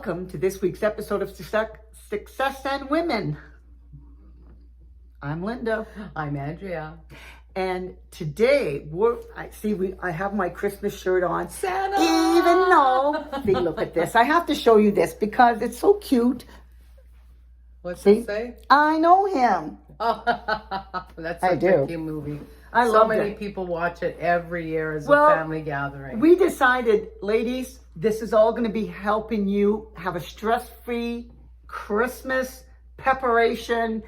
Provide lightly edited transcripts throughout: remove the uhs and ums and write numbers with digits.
Welcome to this week's episode of Success and Women. I'm Linda. I'm Andrea. And today, I have my Christmas shirt on. Santa! Even though, see, look at this. I have to show you this because it's so cute. What's it say? I know him. Oh, that's such a cute movie. I love it. So many people watch it every year as a family gathering. We decided, ladies, this is all going to be helping you have a stress-free Christmas preparation.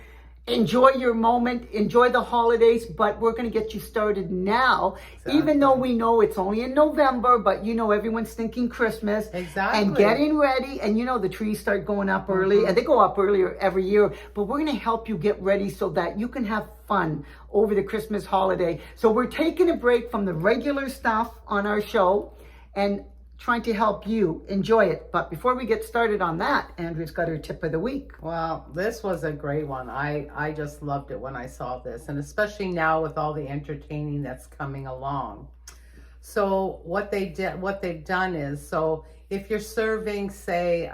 Enjoy your moment, enjoy the holidays, but we're going to get you started now, even though we know it's only in November, but you know everyone's thinking Christmas. Exactly. And getting ready, and you know the trees start going up early, and they go up earlier every year, but we're going to help you get ready so that you can have fun over the Christmas holiday. So we're taking a break from the regular stuff on our show and trying to help you enjoy it. But before we get started on that, Andrew's got her tip of the week. Well, this was a great one. I just loved it when I saw this, and especially now with all the entertaining that's coming along. So what they've done is, so if you're serving, say,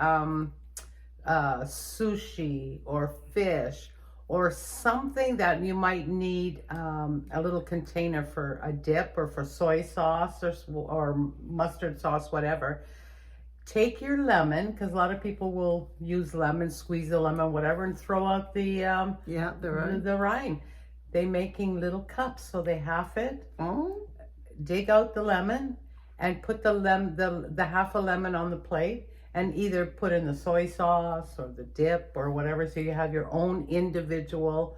sushi or fish or something that you might need a little container for a dip or for soy sauce or mustard sauce, whatever. Take your lemon, because a lot of people will use lemon, squeeze the lemon, whatever, and throw out the rind. They're making little cups, so they half it. Oh. Dig out the lemon and put the half a lemon on the plate. And either put in the soy sauce or the dip or whatever, so you have your own individual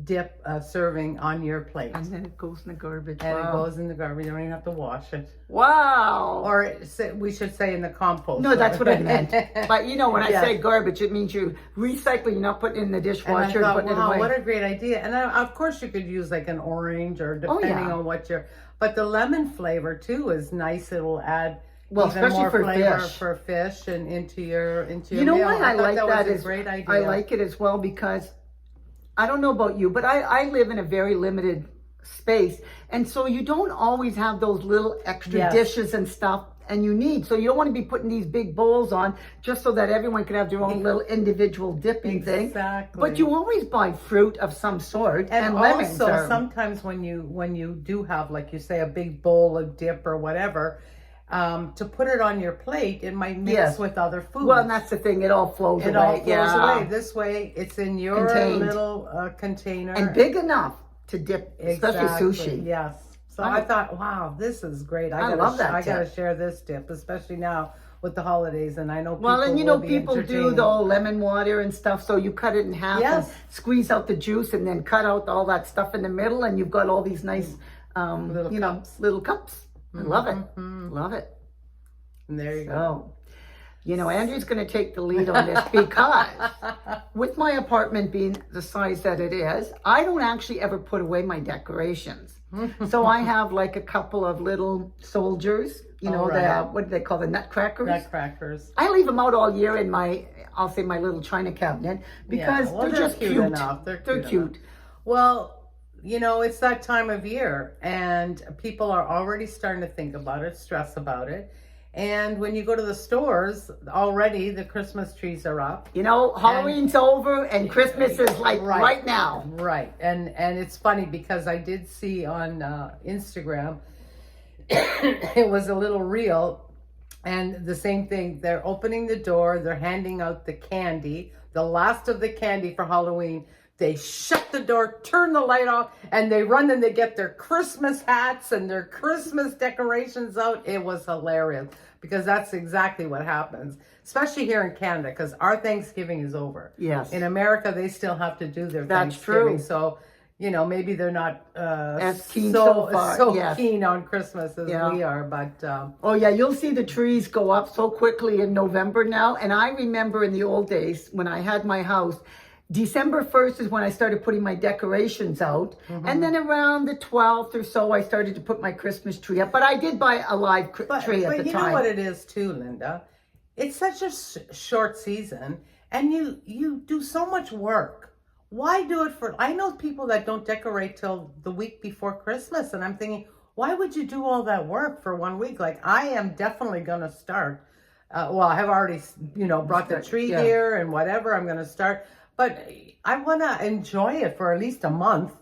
dip serving on your plate. And then it goes in the garbage. And it goes in the garbage. You don't even have to wash it. Wow. Or we should say in the compost. No, that's what I meant. But you know, when I say garbage, it means you recycle. You're not putting it in the dishwasher and putting it away. What a great idea. And of course you could use like an orange or depending on what but the lemon flavor too is nice. It'll add especially more flavor for fish and into your you know meal. Why I like that is great idea. I like it as well because I don't know about you, but I live in a very limited space, and so you don't always have those little extra dishes and stuff, and so you don't want to be putting these big bowls on just so that everyone can have their own little individual dipping thing. But you always buy fruit of some sort, and lemons also sometimes when you do have, like you say, a big bowl of dip or whatever. To put it on your plate, it might mix with other foods. Well, and that's the thing; it all flows away. It all flows away. This way, it's in your little container and big enough to dip, especially sushi. Yes. So I thought, wow, this is great. I love that. I gotta share this dip, especially now with the holidays, and I know people. Well, and you know, people do the lemon water and stuff. So you cut it in half and squeeze out the juice, and then cut out all that stuff in the middle, and you've got all these nice, little cups. I love it. Mm-hmm. Love it. And there you go. Andrew's going to take the lead on this because with my apartment being the size that it is, I don't actually ever put away my decorations. So I have like a couple of little soldiers, what do they call the nutcrackers? Nutcrackers. I leave them out all year in my little china cabinet because they're just cute enough. They're cute. Well, it's that time of year, and people are already starting to think about it, stress about it. And when you go to the stores, already the Christmas trees are up. Halloween's over, and Christmas is like right now. Right, and it's funny because I did see on Instagram, it was a little reel, and the same thing. They're opening the door, they're handing out the candy, the last of the candy for Halloween. They shut the door, turn the light off, and they run and they get their Christmas hats and their Christmas decorations out. It was hilarious because that's exactly what happens, especially here in Canada, because our Thanksgiving is over. Yes. In America, they still have to do their Thanksgiving. So, maybe they're not as keen keen on Christmas as we are. But you'll see the trees go up so quickly in November now. And I remember in the old days when I had my house, December 1st is when I started putting my decorations out. And then around the 12th or so, I started to put my Christmas tree up. But I did buy a live tree at the time. But you know what it is too, Linda? It's such a short season, and you do so much work. Why do it I know people that don't decorate till the week before Christmas, and I'm thinking, why would you do all that work for 1 week? Like, I am definitely going to start well, I have already, brought the tree here and whatever. I'm going to start, but I want to enjoy it for at least a month.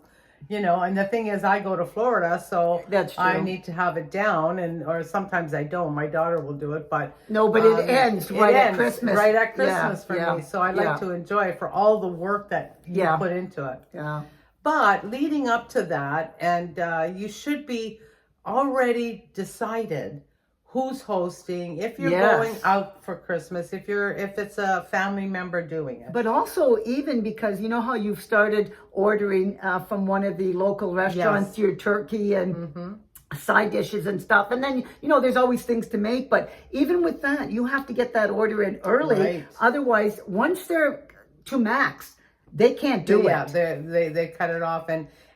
And the thing is, I go to Florida, so That's true. I need to have it down, or sometimes I don't. My daughter will do it, but no, but it ends at Christmas. Right at Christmas for me. So I like to enjoy it for all the work that you put into it. Yeah. But leading up to that, and you should be already decided who's hosting, if you're going out for Christmas, if it's a family member doing it. But also, even because you know how you've started ordering from one of the local restaurants your turkey and side dishes and stuff, and then there's always things to make. But even with that, you have to get that order in early. Right. Otherwise, once they're to max, they can't do it. Yeah, they cut it off.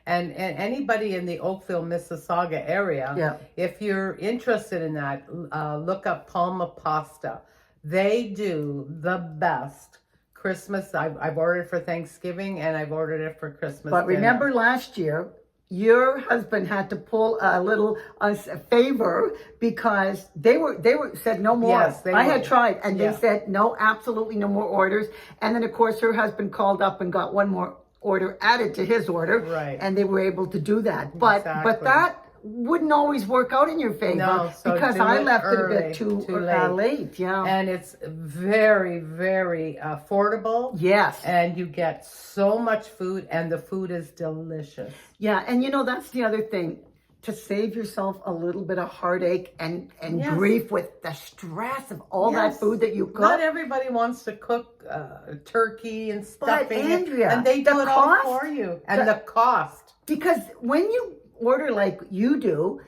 And anybody in the Oakville, Mississauga area, if you're interested in that, look up Palma Pasta. They do the best Christmas. I've ordered for Thanksgiving and I've ordered it for Christmas. But remember last year, your husband had to pull a little favor because they said no more. Yes, I had tried, and they said no, absolutely no more orders. And then of course her husband called up and got one more order added to his order, right? And they were able to do that. But that wouldn't always work out in your favor because I left it a bit too late. Yeah, and it's very, very affordable. Yes, and you get so much food, and the food is delicious. Yeah, and that's the other thing. To save yourself a little bit of heartache and grief with the stress of all that food that you cook. Not everybody wants to cook turkey and stuffing. But Andrea, and they do it all for you. And the cost. Because when you order like you do,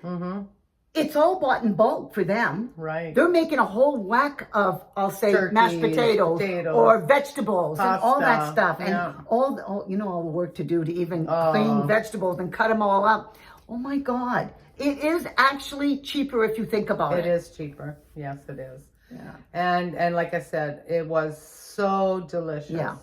it's all bought in bulk for them. Right. They're making a whole whack of, I'll say, turkey, mashed potatoes or vegetables pasta, and all that stuff. And all the work to do to even clean vegetables and cut them all up. Oh my God. It is actually cheaper if you think about it. It is cheaper. Yes, it is. Yeah. And like I said, it was so delicious. Yeah.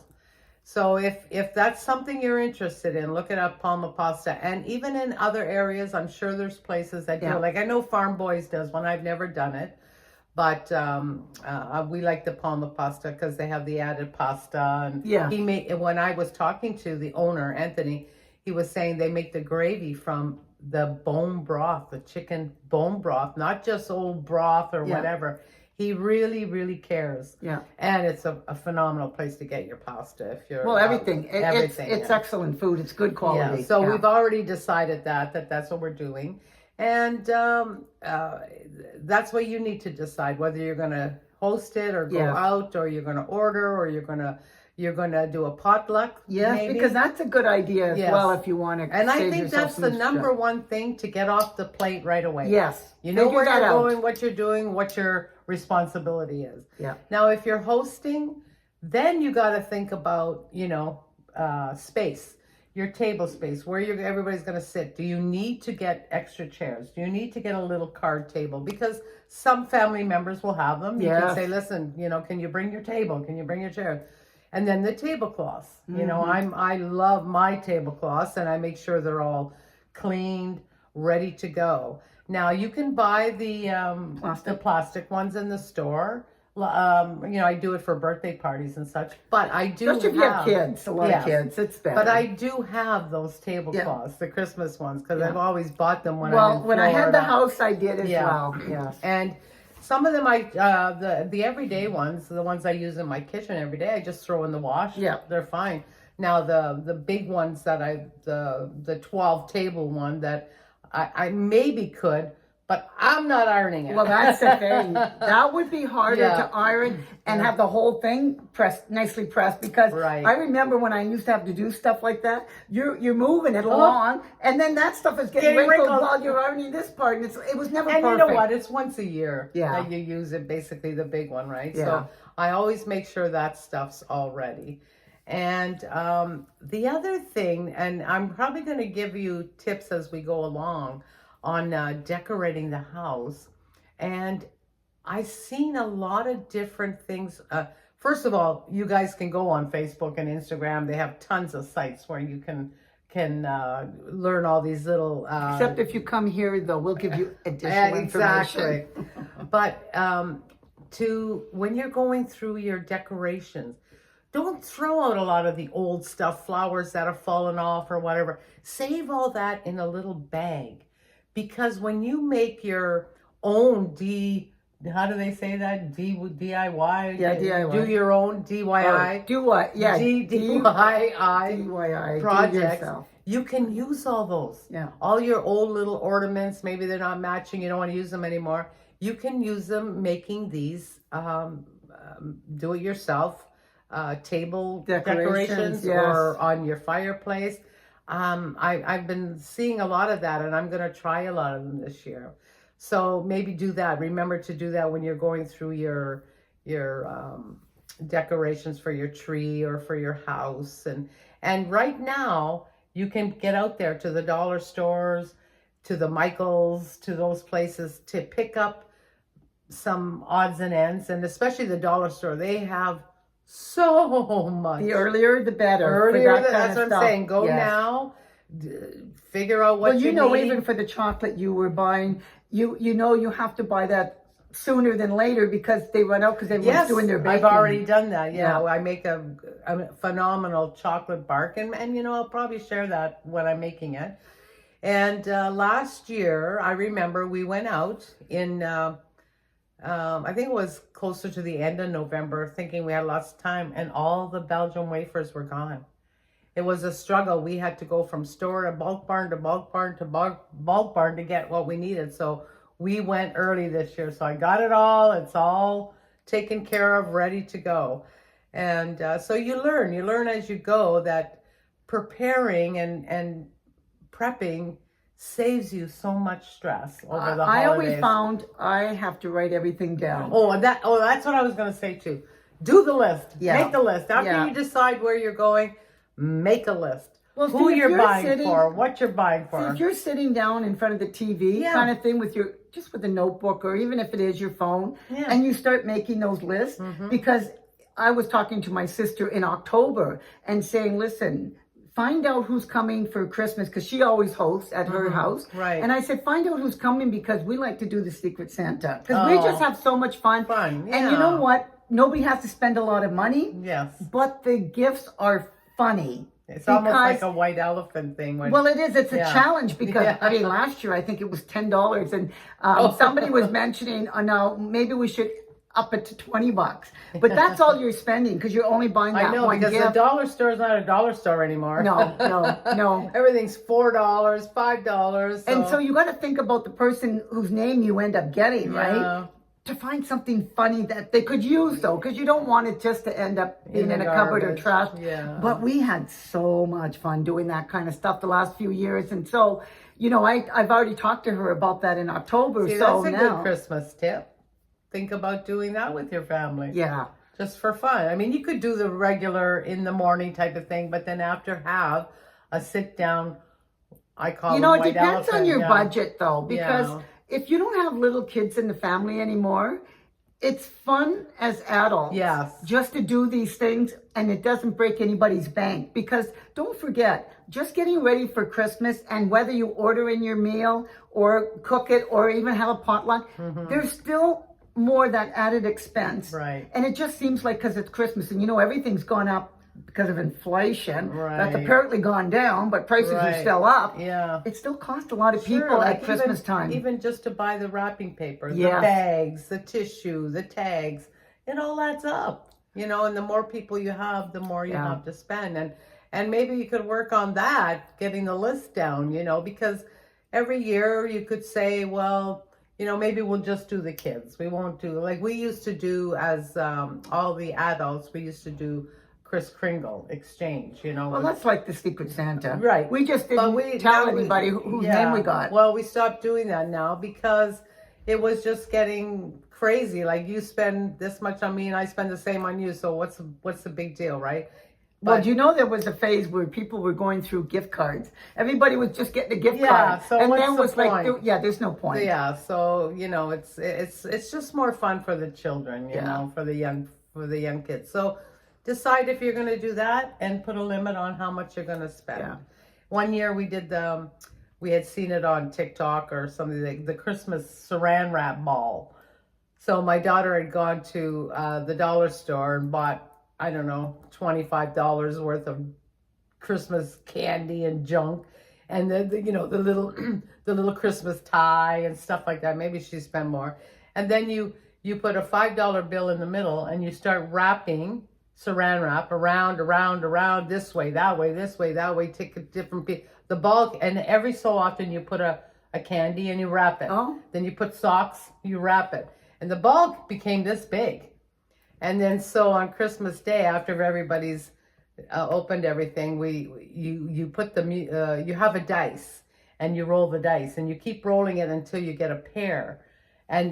So if that's something you're interested in, look it up, Palma Pasta. And even in other areas, I'm sure there's places that do it. Like I know Farm Boys does one. I've never done it. But we like the Palma Pasta because they have the added pasta. And when I was talking to the owner, Anthony, he was saying they make the gravy from the bone broth, the chicken bone broth, not just old broth or whatever. He really, really cares. Yeah. And it's a phenomenal place to get your pasta if you're... Well, everything. It's excellent food. It's good quality. Yeah. So we've already decided that's what we're doing. And that's what you need to decide, whether you're going to host it or go out, or you're going to order, or you're going to do a potluck. Yes, maybe. Because that's a good idea as well if you want to. And I think that's the number one thing to get off the plate right away. Yes. You know where you're going, what you're doing, what your responsibility is. Yeah. Now, if you're hosting, then you got to think about, space, your table space, where everybody's going to sit. Do you need to get extra chairs? Do you need to get a little card table? Because some family members will have them. You can say, listen, can you bring your table? Can you bring your chair? And then the tablecloths. I love my tablecloths, and I make sure they're all cleaned, ready to go. Now you can buy the plastic ones in the store. I do it for birthday parties and such. But I do especially if you have kids, a lot of kids, it's better. But I do have those tablecloths, the Christmas ones, because I've always bought them when when I had the house, I did as well. Yes. And some of them the everyday ones, the ones I use in my kitchen every day, I just throw in the wash. Yeah. They're fine. Now the big ones that the 12 table one that I maybe could, but I'm not ironing it. Well, that's the thing. That would be harder to iron and have the whole thing nicely pressed, because I remember when I used to have to do stuff like that, you're moving it along, and then that stuff is getting wrinkled while you're ironing this part, and it was never perfect. And you know what? It's once a year that you use it, basically the big one, right? Yeah. So I always make sure that stuff's all ready. And the other thing, and I'm probably going to give you tips as we go along on decorating the house. And I've seen a lot of different things. First of all, you guys can go on Facebook and Instagram. They have tons of sites where you can learn all these little... Except if you come here, though, we'll give you additional information. But to, when you're going through your decorations, don't throw out a lot of the old stuff, flowers that have fallen off or whatever. Save all that in a little bag. Because when you make your own how do they say that? DIY? Yeah, DIY. Do your own DIY. Do what? Yeah. DIY projects. You can use all those. Yeah. All your old little ornaments, maybe they're not matching, you don't want to use them anymore. You can use them making these do-it-yourself table decorations yes. or on your fireplace. I've been seeing a lot of that, and I'm going to try a lot of them this year. So maybe do that. Remember to do that when you're going through your decorations for your tree or for your house. And right now, you can get out there to the dollar stores, to the Michaels, to those places to pick up some odds and ends. And especially the dollar store, they have so much. The earlier, the better. Earlier, that's what I'm saying. Go now, figure out what you need. Even for the chocolate you were buying, you have to buy that sooner than later because they run out because everyone's doing their baking. I've already done that. Yeah. I make a phenomenal chocolate bark, and I'll probably share that when I'm making it. And last year, I remember we went out in, I think it was closer to the end of November, thinking we had lots of time, and all the Belgian wafers were gone. It was a struggle. We had to go from store to bulk barn to bulk barn to bulk barn to get what we needed. So we went early this year. So I got it all. It's all taken care of, ready to go. And so you learn as you go that preparing and prepping saves you so much stress over the holidays. I always found I have to write everything down. That's what I was going to say too. Do the list. Yeah. Make the list. After you decide where you're going, make a list. Well, who you're buying for, what you're buying for. If you're sitting down in front of the TV kind of thing with a notebook, or even if it is your phone, and you start making those lists, because I was talking to my sister in October and saying, listen, find out who's coming for Christmas, because she always hosts at her house. Right. And I said, find out who's coming, because we like to do the Secret Santa. Because we just have so much fun. Yeah. And you know what? Nobody has to spend a lot of money. Yes. But the gifts are funny. It's almost like a white elephant thing. Well, it is. It's a challenge because, last year I think it was $10. And somebody was mentioning, now maybe we should up it to $20. But that's all you're spending because you're only buying that one gift. Because the dollar store is not a dollar store anymore. No. Everything's $4, $5. And so you got to think about the person whose name you end up getting, right? To find something funny that they could use, though, because you don't want it just to end up being in a cupboard or trash. Yeah. But we had so much fun doing that kind of stuff the last few years. And so, I've already talked to her about that in October. See, that's a good Christmas tip. Think about doing that with your family. Yeah. Just for fun. I mean, you could do the regular in the morning type of thing, but then after have a sit down, I call it white elephant. It depends on your budget, though, because if you don't have little kids in the family anymore, it's fun as adults just to do these things, and it doesn't break anybody's bank. Because don't forget, just getting ready for Christmas, and whether you order in your meal or cook it or even have a potluck, there's still more that added expense. Right. And it just seems like because it's Christmas and everything's gone up because of inflation. Right. That's apparently gone down, but prices are still up. Yeah. It still costs a lot of people at Christmas time. Even just to buy the wrapping paper, the bags, the tissue, the tags, it all adds up. And the more people you have, the more you have to spend. And maybe you could work on that, getting the list down, because every year you could say, well, maybe we'll just do the kids. We won't do, like we used to do as all the adults, we used to do Kris Kringle exchange, Well, that's like the Secret Santa. Right. We just didn't tell anybody whose name we got. Well, we stopped doing that now because it was just getting crazy. Like you spend this much on me and I spend the same on you. So what's the big deal, right? But there was a phase where people were going through gift cards. Everybody was just getting a gift card. So and what's then the was point? There's no point. Yeah. So, it's just more fun for the children, you know, for the young kids. So decide if you're going to do that and put a limit on how much you're going to spend. Yeah. One year we did we had seen it on TikTok or something, the Christmas saran wrap ball. So my daughter had gone to the dollar store and bought, I don't know, $25 worth of Christmas candy and junk, and the little the little Christmas tie and stuff like that. Maybe she spent more. And then you put a $5 bill in the middle and you start wrapping saran wrap around this way, that way, this way, that way. Take a different piece, the bulk, and every so often you put a candy and you wrap it. Oh. Then you put socks, you wrap it, and the bulk became this big. And then so on Christmas Day, after everybody's opened everything, you put you have a dice and you roll the dice and you keep rolling it until you get a pair, and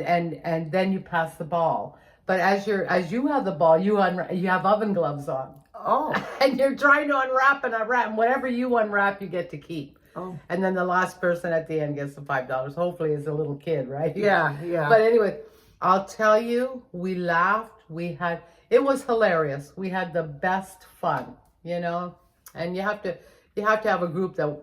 then you pass the ball. But as you have the ball, you have oven gloves on. Oh. And you're trying to unwrap and whatever you unwrap, you get to keep. Oh. And then the last person at the end gets the $5. Hopefully, it's a little kid, right? Yeah, yeah. But anyway, I'll tell you, we laughed. It was hilarious. We had the best fun, and you have to have a group that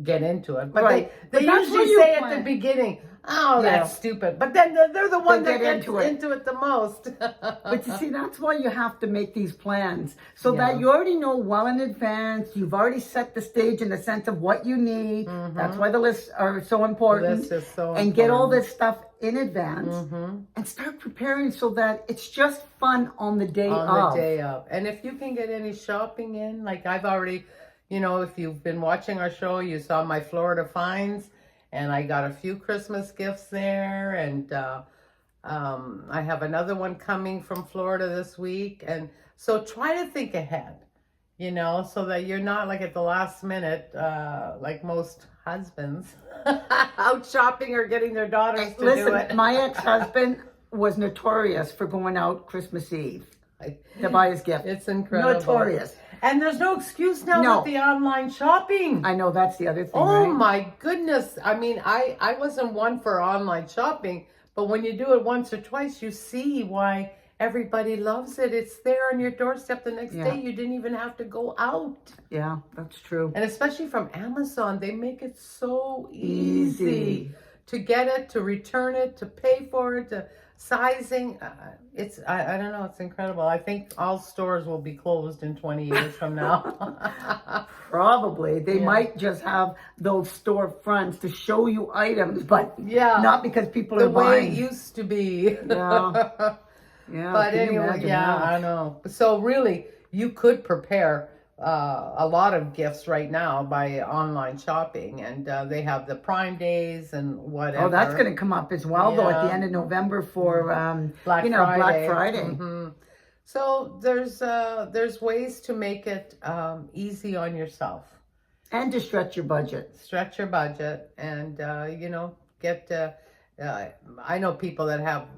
get into it. But right. they usually say at the beginning, oh, that's stupid. But then they're the one that gets into it the most. But you see, that's why you have to make these plans so that you already know well in advance. You've already set the stage in the sense of what you need. Mm-hmm. That's why the lists are so important. The list is so important. And get all this stuff in advance and start preparing so that it's just fun on the day of. On the day of. And if you can get any shopping in, like I've already, if you've been watching our show, you saw my Florida finds. And I got a few Christmas gifts there, and I have another one coming from Florida this week. And so try to think ahead, so that you're not like at the last minute, like most husbands, out shopping or getting their daughters to do it. My ex-husband was notorious for going out Christmas Eve to buy his gift. It's incredible. Notorious. And there's no excuse now with the online shopping. I know, that's the other thing. Oh, right? my goodness. I mean, I wasn't one for online shopping, but when you do it once or twice, you see why everybody loves it. It's there on your doorstep the next day. You didn't even have to go out. Yeah, that's true. And especially from Amazon, they make it so easy to get it, to return it, to pay for it, to sizing. I don't know, it's incredible. I think all stores will be closed in 20 years from now. Probably. They might just have those store fronts to show you items, but not because people are buying. The way it used to be. Yeah. Yeah. But anyway, I know. So really, you could prepare a lot of gifts right now by online shopping, and they have the Prime Days and whatever. Oh, that's going to come up as well, though, at the end of November for Black Friday. Black Friday. Mm-hmm. So there's ways to make it easy on yourself, and to stretch your budget. Stretch your budget, and get. I know people that have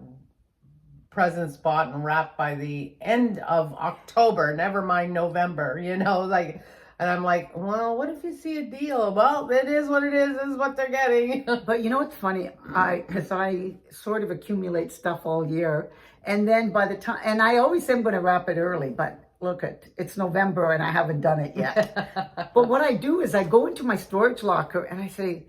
presents bought and wrapped by the end of October, never mind November, and I'm like, well, what if you see a deal? Well, it is what it is. This is what they're getting. But you know what's funny? Because I sort of accumulate stuff all year, and then by the time, and I always say I'm going to wrap it early, but look, it's November and I haven't done it yet. But what I do is I go into my storage locker and I say,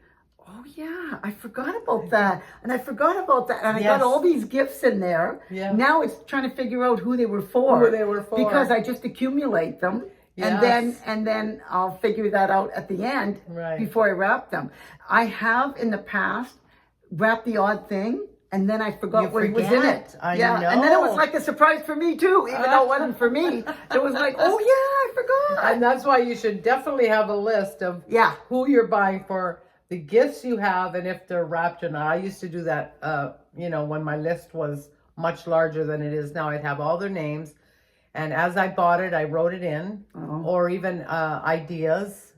oh yeah, I forgot about that. And I forgot about that. And I got all these gifts in there. Yeah. Now it's trying to figure out who they were for. Because I just accumulate them. Yes. And then I'll figure that out at the end before I wrap them. I have in the past wrapped the odd thing, and then I forgot what was in it. I know. And then it was like a surprise for me too, even though it wasn't for me. It was like, oh yeah, I forgot. And that's why you should definitely have a list of who you're buying for, the gifts you have, and if they're wrapped or not. I used to do that, when my list was much larger than it is now. I'd have all their names, and as I bought it, I wrote it in, or even ideas.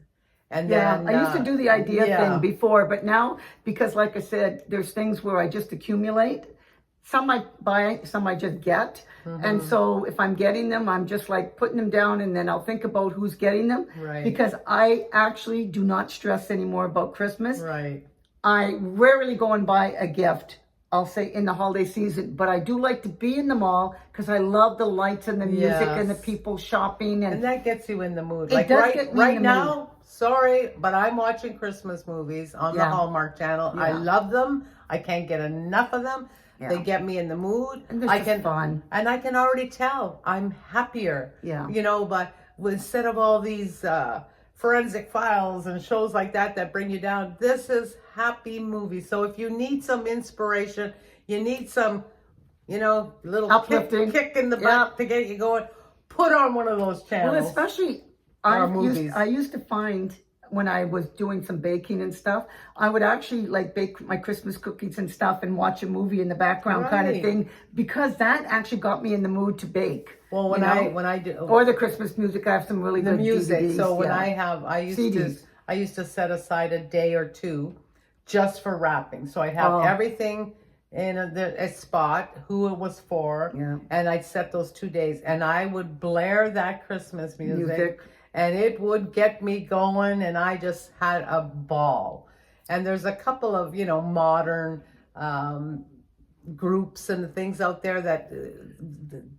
And then I used to do the idea thing before, but now, because like I said, there's things where I just accumulate. Some I buy, some I just get. Mm-hmm. And so if I'm getting them, I'm just like putting them down, and then I'll think about who's getting them. Right. Because I actually do not stress anymore about Christmas. Right. I rarely go and buy a gift, I'll say, in the holiday season, but I do like to be in the mall because I love the lights and the music and the people shopping. And that gets you in the mood. It does get me in the mood. Sorry, but I'm watching Christmas movies on the Hallmark Channel. I love them. I can't get enough of them. They get me in the mood. And this is fun. And I can already tell I'm happier. Yeah. You know, but instead of all these forensic files and shows like that bring you down, this is happy movie. So if you need some inspiration, you need some, you know, little uplifting kick in the butt to get you going, put on one of those channels. Well, especially I used to find when I was doing some baking and stuff, I would actually like bake my Christmas cookies and stuff and watch a movie in the background kind of thing, because that actually got me in the mood to bake. Well, when I do, or the Christmas music, I have some really good music. DVDs, so when I used to set aside a day or two just for wrapping. So I'd have everything in a spot, who it was for, and I'd set those 2 days, and I would blare that Christmas music. And it would get me going, and I just had a ball. And there's a couple of, you know, modern groups and things out there that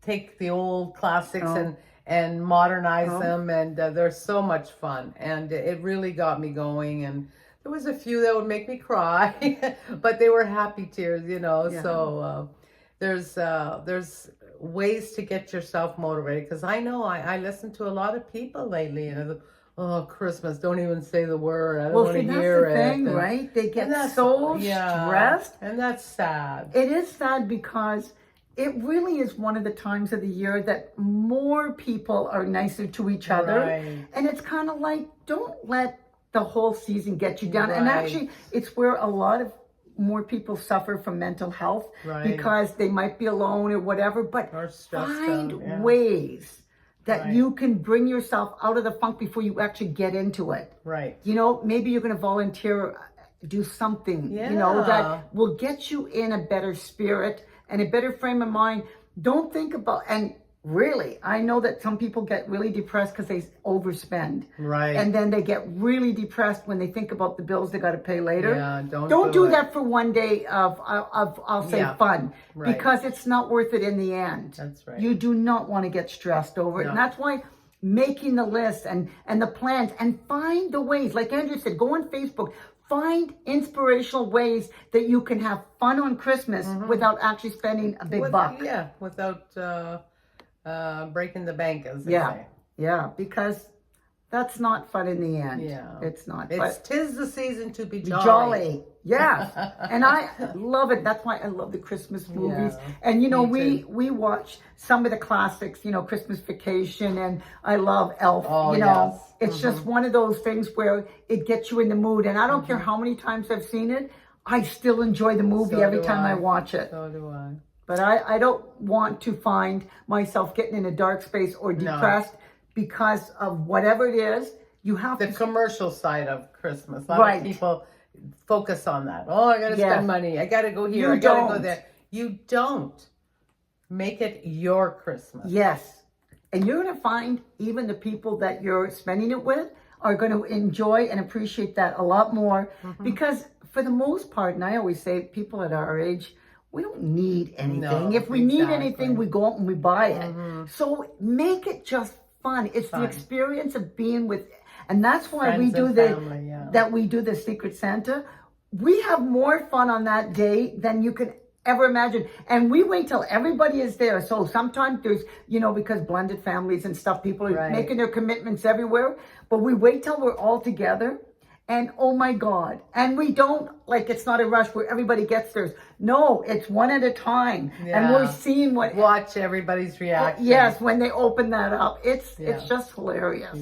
take the old classics and modernize them, and they're so much fun. And it really got me going. And there was a few that would make me cry, but they were happy tears, you know. So there's ways to get yourself motivated, because I know I listen to a lot of people lately, and I oh, Christmas, don't even say the word, I don't want to hear it. Thing, right? They get so stressed, and that's sad. It is sad, because it really is one of the times of the year that more people are nicer to each other, and it's kind of like, don't let the whole season get you down. And actually, it's where a lot of more people suffer from mental health, because they might be alone or whatever, but find ways that you can bring yourself out of the funk before you actually get into it. You know, maybe you're going to volunteer, do something, you know, that will get you in a better spirit and a better frame of mind. Don't think about, and really, I know that some people get really depressed because they overspend. And then they get really depressed when they think about the bills they got to pay later. Don't do that for one day of I'll say fun, because it's not worth it in the end. You do not want to get stressed over it. And that's why making the list and the plans, and find the ways, like Andrew said, go on Facebook, find inspirational ways that you can have fun on Christmas without actually spending a big buck. Without breaking the bank, as they say. Because that's not fun in the end. It's not. Tis the season to be jolly. And I love it. That's why I love the Christmas movies. And you know, we watch some of the classics, you know, Christmas Vacation, and I love Elf. You know, it's just one of those things where it gets you in the mood. And I don't care how many times I've seen it, I still enjoy the movie every time I watch it. So do I. But I don't want to find myself getting in a dark space or depressed because of whatever it is. You have the commercial side of Christmas. A lot of people focus on that. Oh, I got to spend money. I got to go here. I got to go there. You don't. Make it your Christmas. Yes. And you're going to find even the people that you're spending it with are going to enjoy and appreciate that a lot more. Because for the most part, and I always say, people at our age, we don't need anything. If we need anything, we go out and we buy it. So make it just fun. It's the experience of being with, and that's why friends we do that we do the Secret Santa. We have more fun on that day than you can ever imagine. And we wait till everybody is there. So sometimes there's, you know, because blended families and stuff, people are making their commitments everywhere. But we wait till we're all together. And oh my God. And we don't, like, it's not a rush where everybody gets theirs. No, it's one at a time. And we're seeing watch everybody's reaction. Yes, when they open that up. It's just hilarious.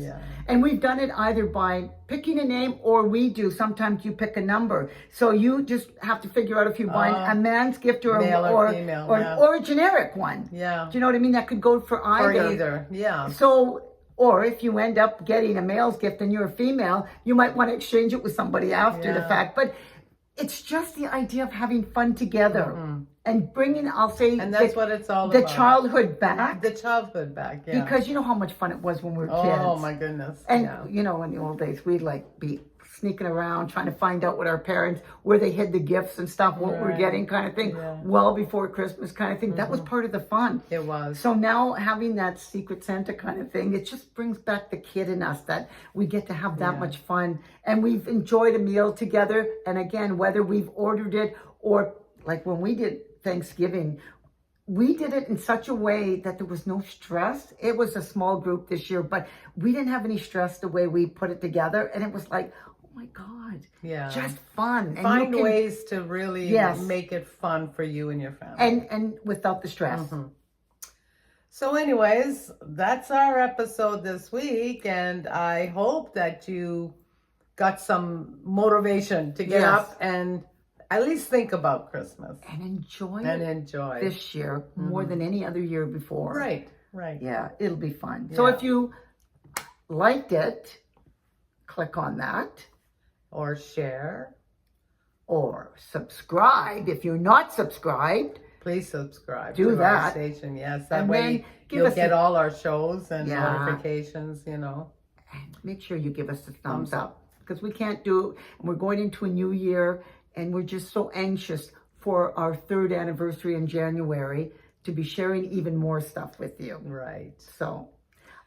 And we've done it either by picking a name, or sometimes you pick a number. So you just have to figure out if you're buying a man's gift or male or female, or a generic one. Do you know what I mean? That could go for either. So, or if you end up getting a male's gift and you're a female, you might want to exchange it with somebody after the fact. But it's just the idea of having fun together and bringing, I'll say, and that's what it's all about. The childhood back. The childhood back, Because you know how much fun it was when we were kids. Oh my goodness. And you know, in the old days, we'd like be sneaking around trying to find out what our parents, where they hid the gifts and stuff, what we're getting kind of thing, well before Christmas kind of thing. That was part of the fun. It was. So now having that Secret Santa kind of thing, it just brings back the kid in us, that we get to have that much fun. And we've enjoyed a meal together. And again, whether we've ordered it or like when we did Thanksgiving, we did it in such a way that there was no stress. It was a small group this year, but we didn't have any stress the way we put it together. And it was like, oh my God, just fun. And find ways to really make it fun for you and your family. And without the stress. So anyways, that's our episode this week. And I hope that you got some motivation to get up and at least think about Christmas. And enjoy this year more than any other year before. Right. Yeah, it'll be fun. So if you liked it, click on that. Or share. Or subscribe. If you're not subscribed, please subscribe to our station. Yes, that way you'll get all our shows and notifications, And make sure you give us a thumbs up. Because we can't do, and we're going into a new year, and we're just so anxious for our 3rd anniversary in January to be sharing even more stuff with you. Right. So,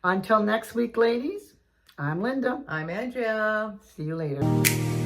until next week, ladies, I'm Linda. I'm Andrea. See you later.